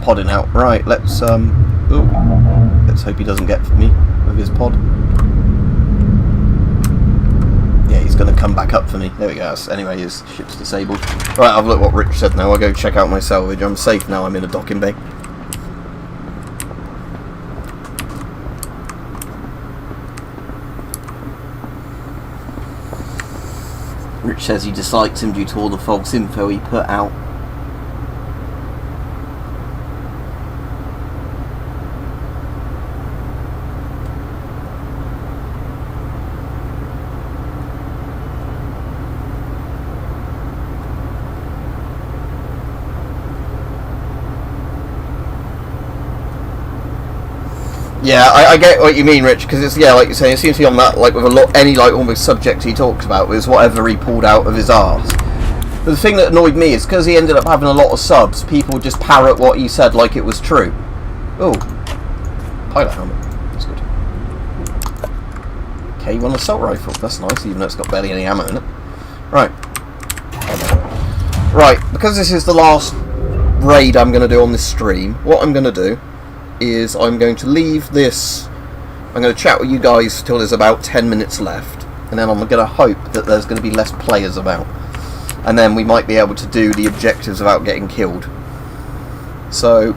Podding out. Right, let's let's hope he doesn't get me with his pod. Yeah, he's gonna come back up for me. There we go. Anyway, his ship's disabled. Right, I've looked what Rich said now. I'll go check out my salvage. I'm safe now, I'm in a docking bay. Rich says he dislikes him due to all the false info he put out. Yeah, I get what you mean, Rich, because it's, yeah, like you're saying, it seems to be on that, like, with a lot, any, like, almost subject he talks about was whatever he pulled out of his arse. But the thing that annoyed me is, because he ended up having a lot of subs, people just parrot what he said like it was true. Oh, pilot helmet, that's good. K1 assault rifle, that's nice, even though it's got barely any ammo in it. Right. Right, because this is the last raid I'm going to do on this stream, what I'm going to do is I'm going to leave this. I'm going to chat with you guys till there's about 10 minutes left, and then I'm going to hope that there's going to be less players about, and then we might be able to do the objectives without getting killed. So,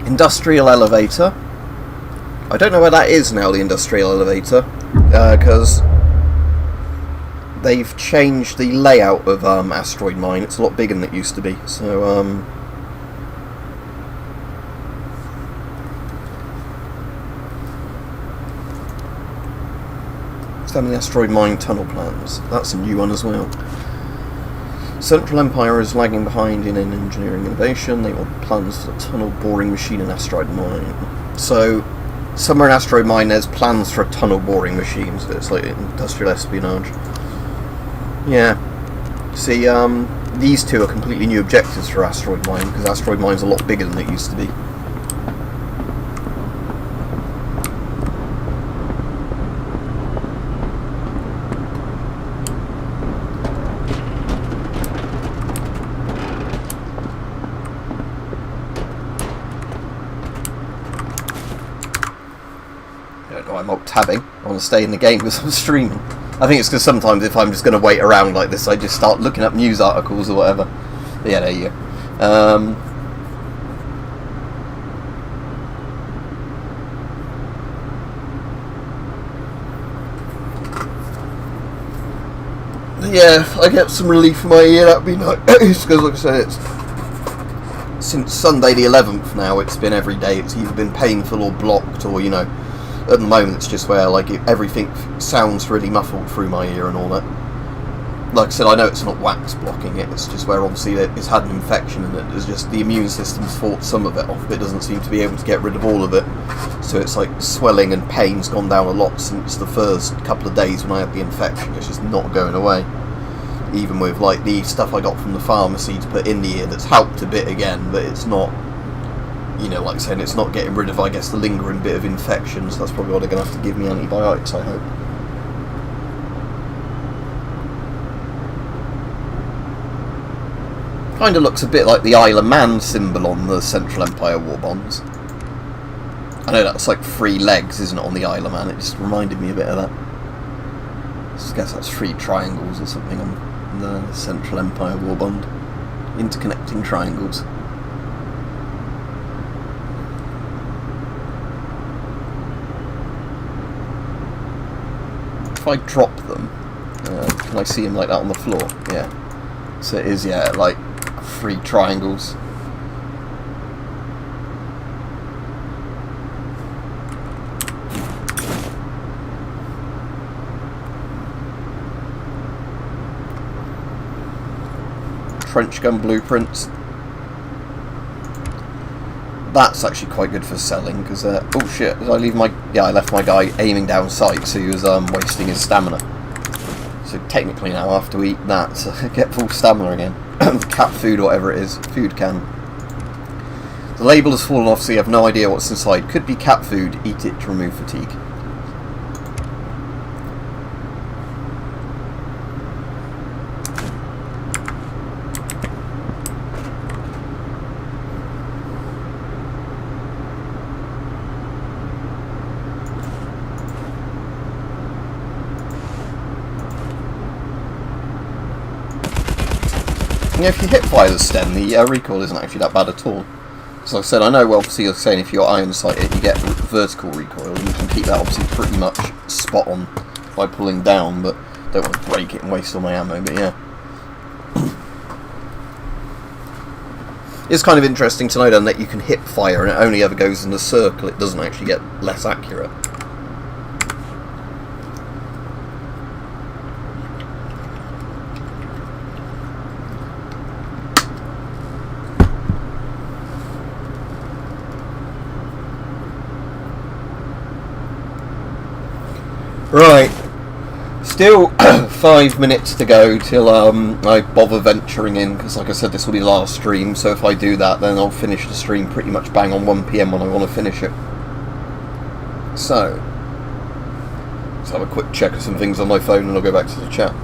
industrial elevator. I don't know where that is now, the industrial elevator, because they've changed the layout of Asteroid Mine. It's a lot bigger than it used to be. So the Asteroid Mine tunnel plans. That's a new one as well. Central Empire is lagging behind in engineering innovation. They want plans for the tunnel boring machine in Asteroid Mine. So, somewhere in Asteroid Mine there's plans for a tunnel boring machine. So it's like industrial espionage. Yeah. See, these two are completely new objectives for Asteroid Mine, because Asteroid Mine's a lot bigger than it used to be. Tabbing. I want to stay in the game because I'm streaming. I think it's because sometimes if I'm just going to wait around like this, I just start looking up news articles or whatever. But yeah, there you go. Yeah, if I get some relief from my ear, that'd be nice. Because like I said, it's since Sunday the 11th now, it's been every day. It's either been painful or blocked, or, you know, at the moment it's just where, like, everything sounds really muffled through my ear and all that. Like I said, I know it's not wax blocking it, it's just where obviously it's had an infection and it's just the immune system's fought some of it off, but it doesn't seem to be able to get rid of all of it. So it's like swelling and pain's gone down a lot since the first couple of days when I had the infection. It's just not going away. even with like the stuff I got from the pharmacy to put in the ear, that's helped a bit again, but it's not, you know, like saying, it's not getting rid of, I guess, the lingering bit of infection, so that's probably why they're going to have to give me antibiotics, I hope. Kind of looks a bit like the Isle of Man symbol on the Central Empire War bonds. I know that's like 3 legs, isn't it, on the Isle of Man? It just reminded me a bit of that. I guess that's 3 triangles or something on the Central Empire War bond. Interconnecting triangles. If I drop them, can I see them like that on the floor? Yeah. So it is, yeah, like 3 triangles. Trench gun blueprints. That's actually quite good for selling, because oh shit, did I leave my... yeah, I left my guy aiming down sight, so he was wasting his stamina. So technically now I have to eat that to get full stamina again. Cat food or whatever it is, food can. The label has fallen off, so you have no idea what's inside. Could be cat food, eat it to remove fatigue. Yeah, if you hip fire the stem, the recoil isn't actually that bad at all. So like I said, I know, well, obviously you're saying if you're iron sighted, you get vertical recoil, and you can keep that obviously pretty much spot on by pulling down, but don't want to break it and waste all my ammo, but yeah. It's kind of interesting to know then that you can hip fire and it only ever goes in a circle, it doesn't actually get less accurate. Right, still 5 minutes to go till I bother venturing in, because like I said, this will be the last stream, so if I do that then I'll finish the stream pretty much bang on 1 PM when I want to finish it. So, let's have a quick check of some things on my phone and I'll go back to the chat.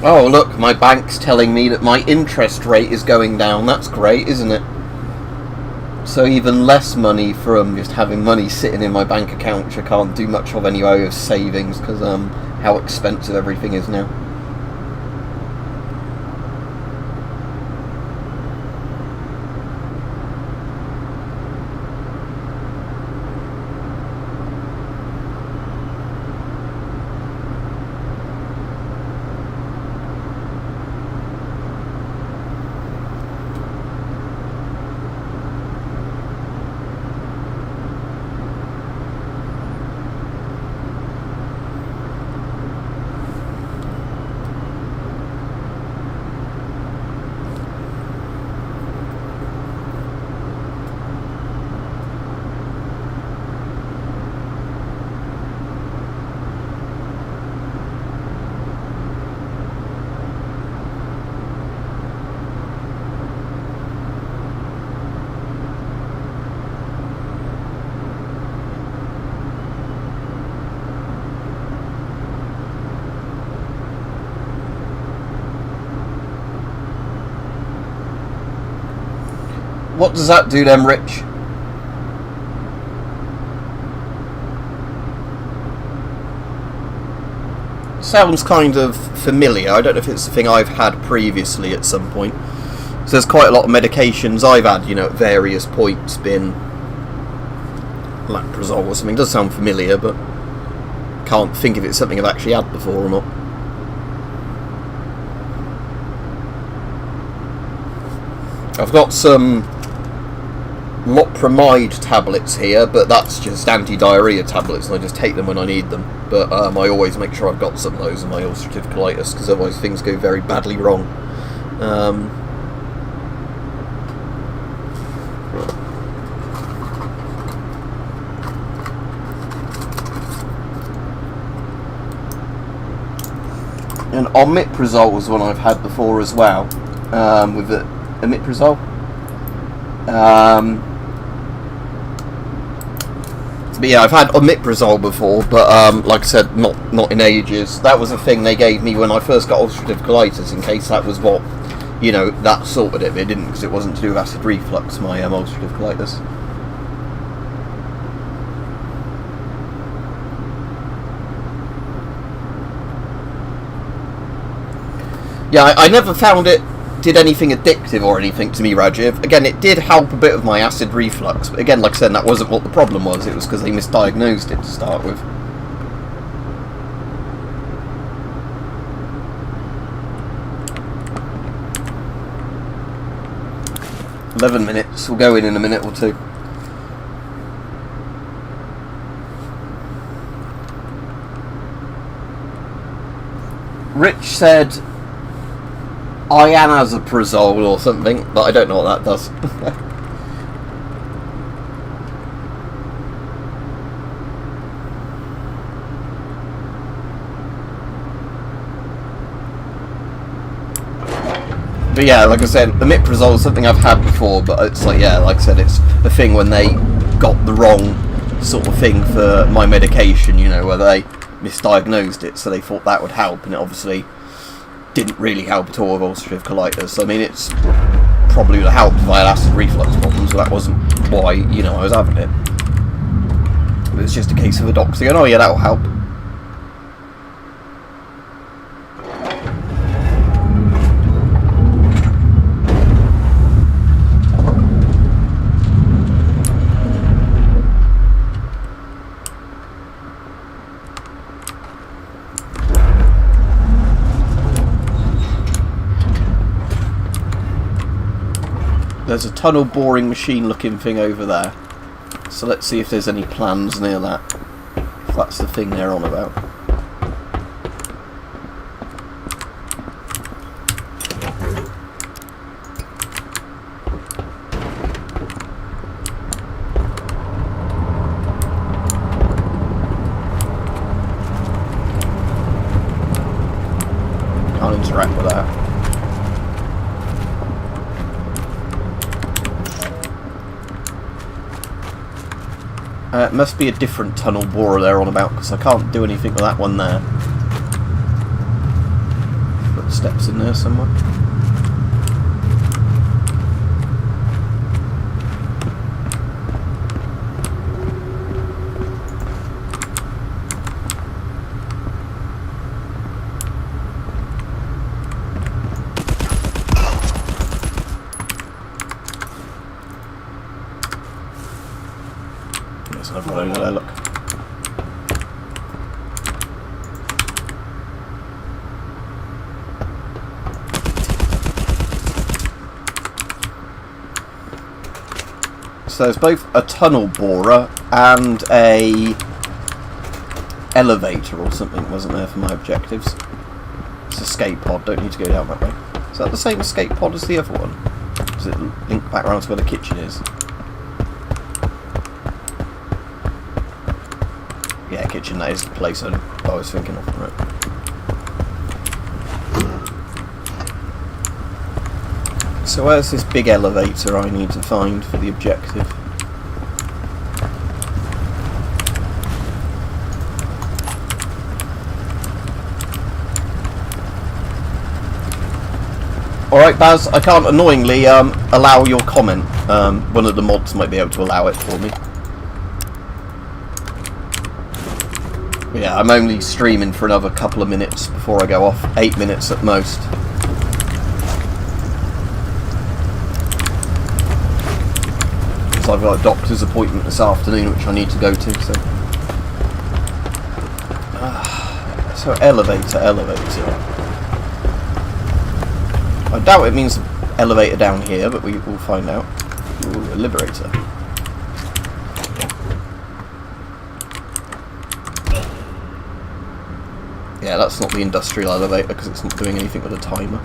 Oh look, my bank's telling me that my interest rate is going down. That's great, isn't it? So even less money from just having money sitting in my bank account, which I can't do much of anyway with savings, because how expensive everything is now. What does that do then, Rich? Sounds kind of familiar. I don't know if it's a thing I've had previously at some point. So there's quite a lot of medications I've had, you know, at various points been Laprazole or something. Does sound familiar, but can't think if it's something I've actually had before or not. I've got some Loperamide tablets here, but that's just anti-diarrhea tablets, and I just take them when I need them. But I always make sure I've got some of those in my ulcerative colitis, because otherwise things go very badly wrong. And omeprazole was one I've had before as well, with the omeprazole. But yeah, I've had omeprazole before, but like I said, not in ages. That was a thing they gave me when I first got ulcerative colitis, in case that was what, you know, that sorted it. But it didn't, because it wasn't to do with acid reflux, my ulcerative colitis. Yeah, I never found it did anything addictive or anything to me, Rajiv. Again, it did help a bit of my acid reflux, but again, like I said, that wasn't what the problem was. It was because they misdiagnosed it to start with. "11 minutes. We'll go in a minute or two. Rich said Ianazoprazole or something, but I don't know what that does. But yeah, like I said, omeprazole is something I've had before, but it's like, yeah, like I said, it's a thing when they got the wrong sort of thing for my medication, you know, where they misdiagnosed it, so they thought that would help, and it obviously didn't really help at all with ulcerative colitis. I mean, it's probably would have helped if I had acid reflux problems, but that wasn't why, you know, I was having it. But it's just a case of the doctor going, oh yeah, that'll help. There's a tunnel boring machine looking thing over there, so let's see if there's any plans near that, if that's the thing they're on about. Can't interact with that. It must be a different tunnel borer they're on about, because I can't do anything with that one there. Footsteps in there somewhere. I've got over there, look. So there's both a tunnel borer and a elevator or something, wasn't there, for my objectives? It's escape pod, don't need to go down that way. Is that the same escape pod as the other one? Does it link back around to where the kitchen is? Yeah, kitchen, that is the place I was thinking of. Right. So where's this big elevator I need to find for the objective? Alright Baz, I can't annoyingly allow your comment. One of the mods might be able to allow it for me. Yeah, I'm only streaming for another couple of minutes before I go off. 8 minutes at most. So I've got a doctor's appointment this afternoon which I need to go to, so... So elevator. I doubt it means elevator down here, but we will find out. Ooh, a liberator. Yeah, that's not the industrial elevator because it's not doing anything with a timer.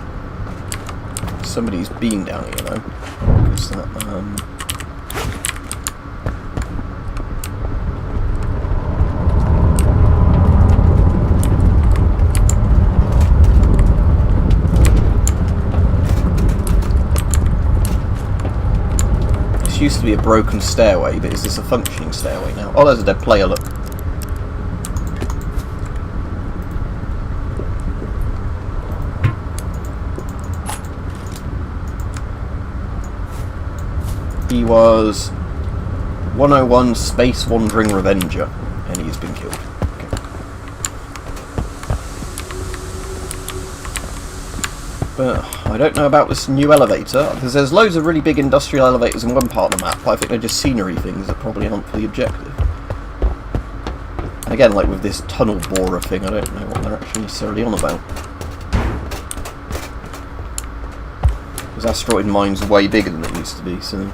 Somebody's been down here though. What's that? This used to be a broken stairway, but is this a functioning stairway now? Oh, there's a dead player, look. He was 101 Space Wandering Revenger, and he has been killed. Okay. But I don't know about this new elevator, because there's loads of really big industrial elevators in one part of the map, but I think they're just scenery things that probably aren't for the objective. And again, like with this tunnel borer thing, I don't know what they're actually necessarily on about. Because asteroid mine's way bigger than it used to be, so...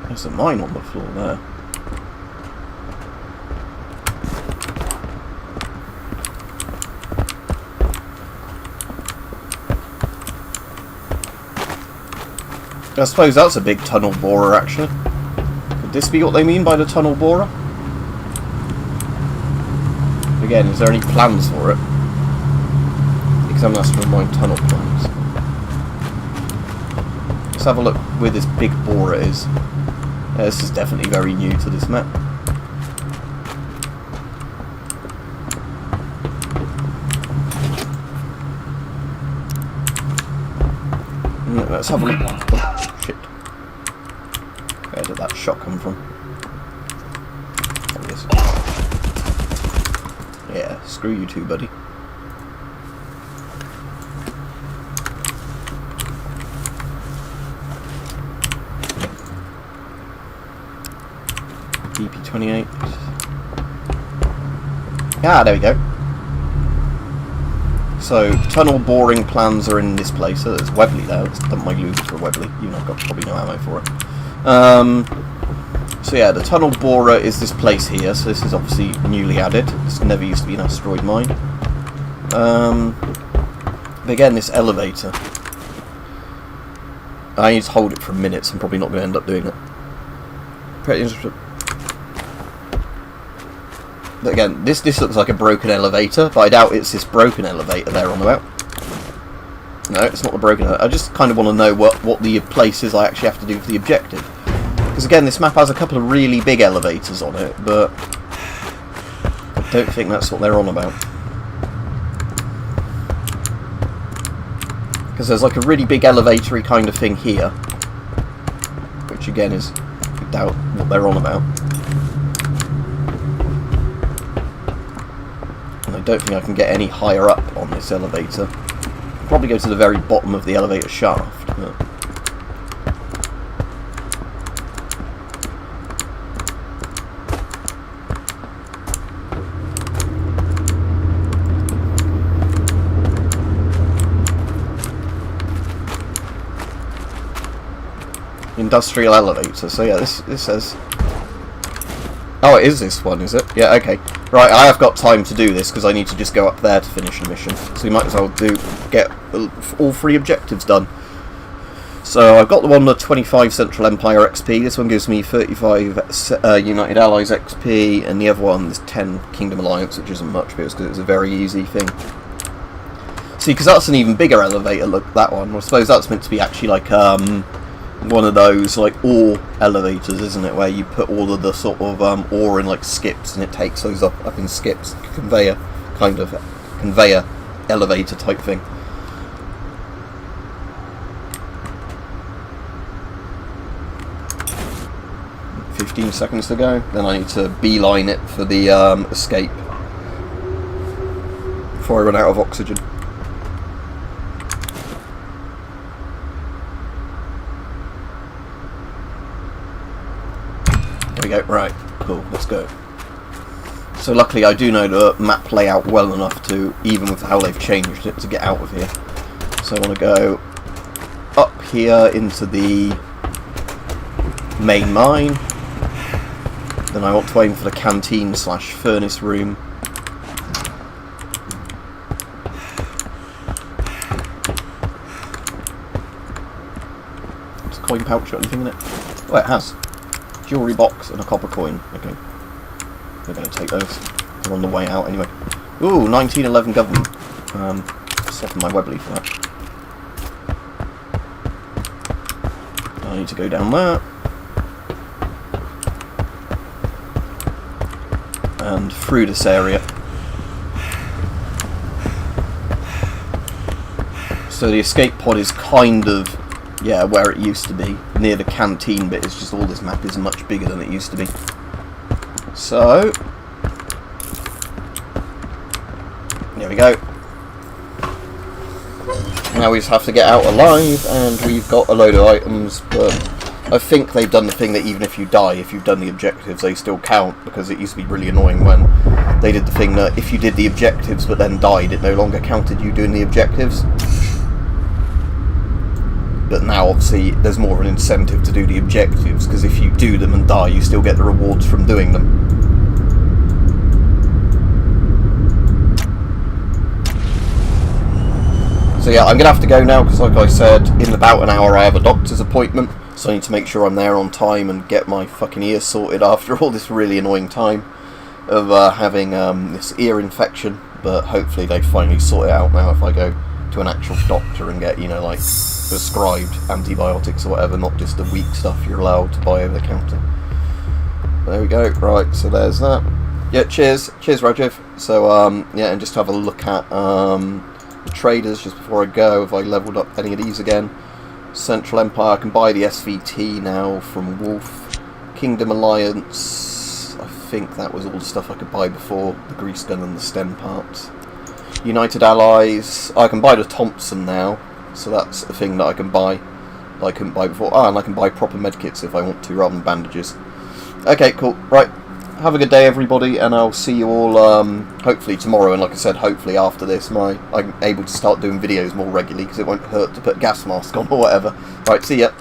There's a mine on the floor there. I suppose that's a big tunnel borer, actually. Could this be what they mean by the tunnel borer? Again, is there any plans for it? Examine asteroid mine tunnel plans. Let's have a look where this big borer is. This is definitely very new to this map. Let's have a look. Oh, shit. Where did that shot come from? There it is. Yeah, screw you too, buddy. DP28. Ah, there we go. So, tunnel boring plans are in this place. So there's Webley there. Let's dump my loot for Webley. Even though I've got probably no ammo for it. So yeah, the tunnel borer is this place here. So this is obviously newly added. This never used to be an asteroid mine. But again, this elevator. I need to hold it for a minute, so I'm probably not going to end up doing it. Pretty interesting. But again, this looks like a broken elevator, but I doubt it's this broken elevator they're on about. No, it's not the broken elevator. I just kind of want to know what the place is I actually have to do for the objective. Because again, this map has a couple of really big elevators on it, but I don't think that's what they're on about. Because there's like a really big elevatory kind of thing here, which again is, I doubt what they're on about. I don't think I can get any higher up on this elevator. I'll probably go to the very bottom of the elevator shaft. But... industrial elevator. So yeah, this says... Oh, it is this one, is it? Yeah, okay. Right, I have got time to do this because I need to just go up there to finish the mission. So we might as well get all 3 objectives done. So I've got the one with 25 Central Empire XP. This one gives me 35 United Allies XP, and the other one is 10 Kingdom Alliance, which isn't much because it's a very easy thing. See, because that's an even bigger elevator. Look, that one. I suppose that's meant to be actually like one of those like ore elevators, isn't it, where you put all of the sort of ore in like skips and it takes those up in skips, conveyor elevator type thing. .15 seconds to go, then I need to beeline it for the escape. before I run out of oxygen. There we go, right, cool, let's go. So luckily I do know the map layout well enough to, even with how they've changed it, to get out of here. So I want to go up here into the main mine. Then I want to aim for the canteen / furnace room. Does a coin pouch got anything in it? Oh, it has. Jewellery box and a copper coin. Okay. We're going to take those. They're on the way out anyway. Ooh, 1911 government. Soften my webbly for that. I need to go down there. And through this area. So the escape pod is kind of, yeah, where it used to be. Near the canteen bit. It's just all this map is much bigger than it used to be. So, there we go. Now we just have to get out alive, and we've got a load of items, but I think they've done the thing that even if you die, if you've done the objectives, they still count, because it used to be really annoying when they did the thing that if you did the objectives but then died, it no longer counted you doing the objectives. But now, obviously, there's more of an incentive to do the objectives, because if you do them and die, you still get the rewards from doing them. So yeah, I'm going to have to go now, because like I said, in about an hour I have a doctor's appointment, so I need to make sure I'm there on time and get my fucking ears sorted after all this really annoying time of having this ear infection. But hopefully they finally sort it out now if I go to an actual doctor and get, you know, like, prescribed antibiotics or whatever, not just the weak stuff you're allowed to buy over the counter. There we go, right, so there's that. Yeah, cheers Rajiv. So yeah, and just to have a look at the traders just before I go, if I leveled up any of these again. Central Empire, I can buy the SVT now from Wolf. Kingdom Alliance, I think that was all the stuff I could buy before, the grease gun and the stem parts. United Allies, I can buy the Thompson now, so that's a thing that I can buy that I couldn't buy before. Ah, and I can buy proper medkits if I want to, rather than bandages. Okay, cool, right. Have a good day, everybody, and I'll see you all hopefully tomorrow. And like I said, hopefully after this, I'm able to start doing videos more regularly, because it won't hurt to put a gas mask on or whatever. Right, see ya.